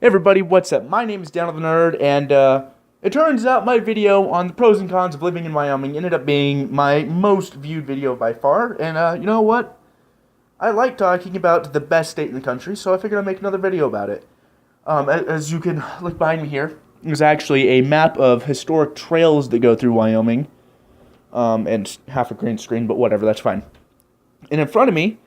Hey everybody, what's up? My name is Daniel the Nerd, and it turns out my video on the pros and cons of living in Wyoming ended up being my most viewed video by far, and you know what? I like talking about the best state in the country, so I figured I'd make another video about it. As you can look behind me here, there's actually a map of historic trails that go through Wyoming, and half a green screen, but whatever, that's fine. And in front of me,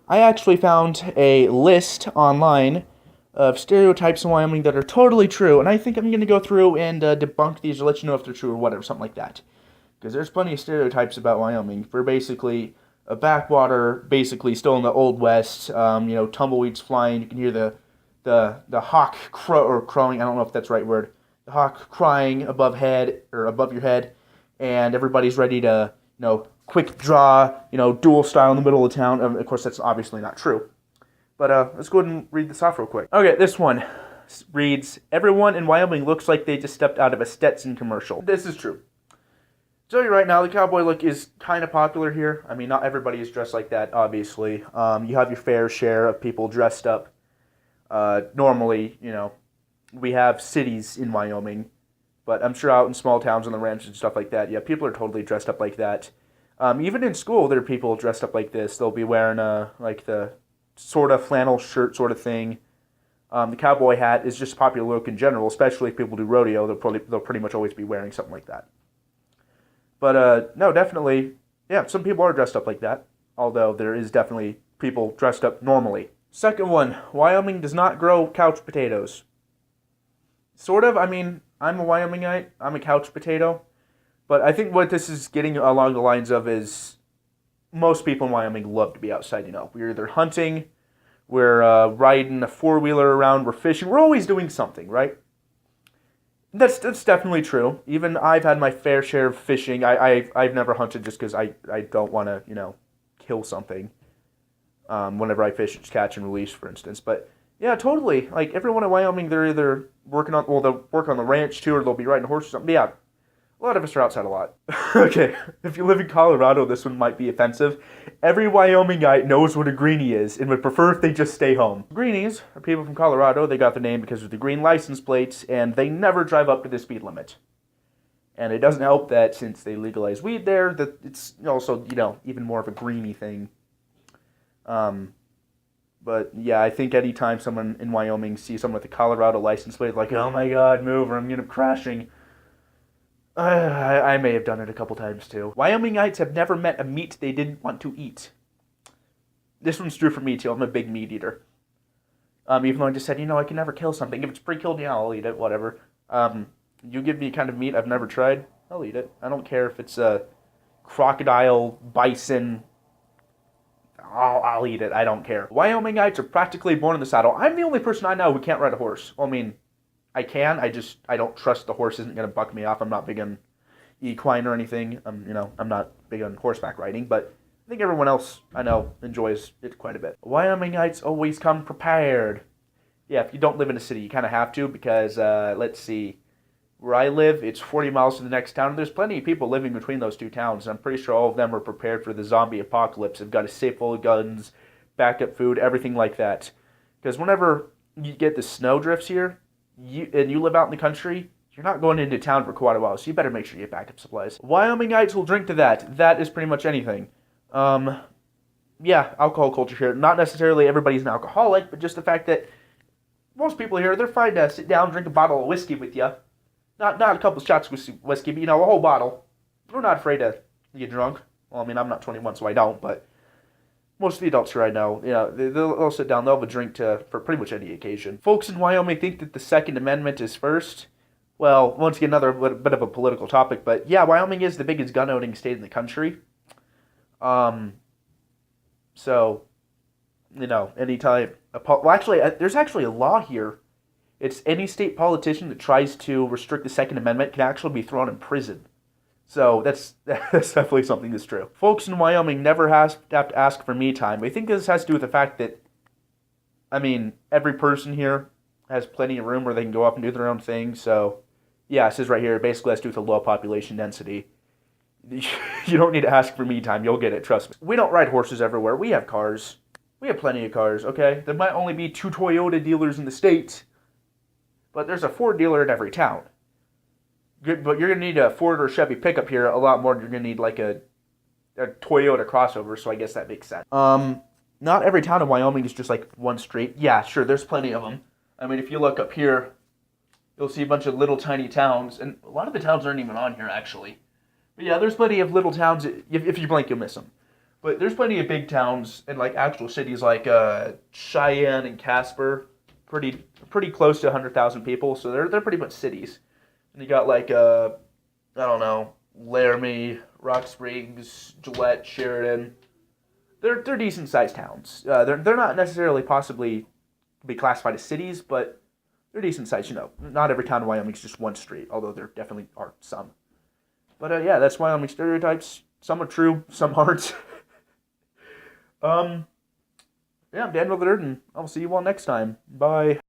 I actually found a list online of stereotypes in Wyoming that are totally true, and I think I'm going to go through and debunk these or let you know if they're true or whatever, something like that. Because there's plenty of stereotypes about Wyoming. We're basically a backwater, basically still in the Old West, tumbleweeds flying, you can hear the hawk crowing, I don't know if that's the right word, the hawk crying above your head, and everybody's ready to, quick draw, dual style in the middle of town. Of course, that's obviously not true. But let's go ahead and read this off real quick. Okay, this one reads, "Everyone in Wyoming looks like they just stepped out of a Stetson commercial." This is true. Tell you right now, the cowboy look is kind of popular here. I mean, not everybody is dressed like that, obviously. You have your fair share of people dressed up. Normally, we have cities in Wyoming, but I'm sure out in small towns on the ranches and stuff like that, yeah, people are totally dressed up like that. Even in school, there are people dressed up like this. They'll be wearing the sort of flannel shirt sort of thing. The cowboy hat is just a popular look in general, especially if people do rodeo. They'll pretty much always be wearing something like that. But no, definitely, yeah, some people are dressed up like that, although there is definitely people dressed up normally. Second one, Wyoming does not grow couch potatoes. Sort of, I mean, I'm a Wyomingite, I'm a couch potato, but I think what this is getting along the lines of is most people in Wyoming love to be outside, We're either hunting, we're riding a four-wheeler around, we're fishing. We're always doing something, right? That's definitely true. Even I've had my fair share of fishing. I've never hunted just because I don't want to, kill something. Whenever I fish, it's catch and release, for instance. But, yeah, totally. Like, everyone in Wyoming, they're either they'll work on the ranch, too, or they'll be riding a horse or something. But, yeah. A lot of us are outside a lot. Okay, if you live in Colorado, this one might be offensive. Every Wyomingite knows what a greenie is and would prefer if they just stay home. Greenies are people from Colorado. They got the name because of the green license plates, and they never drive up to the speed limit. And it doesn't help that since they legalize weed there, that it's also, even more of a greenie thing. But, yeah, I think anytime someone in Wyoming sees someone with a Colorado license plate, like, oh my god, move or I'm going to crashing. I may have done it a couple times, too. Wyomingites have never met a meat they didn't want to eat. This one's true for me, too. I'm a big meat eater. Even though I just said, I can never kill something. If it's pre-killed, yeah, I'll eat it, whatever. You give me a kind of meat I've never tried, I'll eat it. I don't care if it's a crocodile, bison. I'll eat it. I don't care. Wyomingites are practically born in the saddle. I'm the only person I know who can't ride a horse. Well, I mean, I can, I don't trust the horse isn't going to buck me off. I'm not big on equine or anything. I'm not big on horseback riding, but I think everyone else I know enjoys it quite a bit. Wyomingites always come prepared. Yeah, if you don't live in a city, you kind of have to because, let's see, where I live, it's 40 miles to the next town. There's plenty of people living between those two towns, and I'm pretty sure all of them are prepared for the zombie apocalypse. They've got a safe full of guns, backup food, everything like that. Because whenever you get the snow drifts here, you live out in the country, you're not going into town for quite a while, so you better make sure you get backup supplies. Wyomingites will drink to that. That is pretty much anything. Yeah, alcohol culture here. Not necessarily everybody's an alcoholic, but just the fact that most people here, they're fine to sit down and drink a bottle of whiskey with you. Not a couple shots of whiskey, but, a whole bottle. We're not afraid to get drunk. Well, I mean, I'm not 21, so I don't, but most of the adults here I know, they'll sit down, they'll have a drink for pretty much any occasion. Folks in Wyoming think that the Second Amendment is first. Well, once again, another bit of a political topic, but yeah, Wyoming is the biggest gun-owning state in the country. So, anytime... there's actually a law here. It's any state politician that tries to restrict the Second Amendment can actually be thrown in prison. So that's definitely something that's true. Folks in Wyoming never have to ask for me time. I think this has to do with the fact that, every person here has plenty of room where they can go up and do their own thing. So, yeah, it says right here, it basically has to do with the low population density. You don't need to ask for me time. You'll get it, trust me. We don't ride horses everywhere. We have cars. We have plenty of cars, okay? There might only be 2 Toyota dealers in the state. but there's a Ford dealer in every town. But you're going to need a Ford or Chevy pickup here a lot more than you're going to need like a Toyota crossover, so I guess that makes sense. Not every town in Wyoming is just like one street. Yeah, sure, there's plenty of them. I mean, if you look up here, you'll see a bunch of little tiny towns, and a lot of the towns aren't even on here, actually. But yeah, there's plenty of little towns. If you blink, you'll miss them. But there's plenty of big towns and like actual cities like Cheyenne and Casper, pretty close to 100,000 people, so they're pretty much cities. And you got like I don't know, Laramie, Rock Springs, Gillette, Sheridan. They're decent sized towns. They're not necessarily possibly be classified as cities, but they're decent sized. You know, not every town in Wyoming is just one street, although there definitely are some. But yeah, that's Wyoming stereotypes. Some are true, some aren't. Yeah, I'm Daniel the Nerd, and I'll see you all next time. Bye.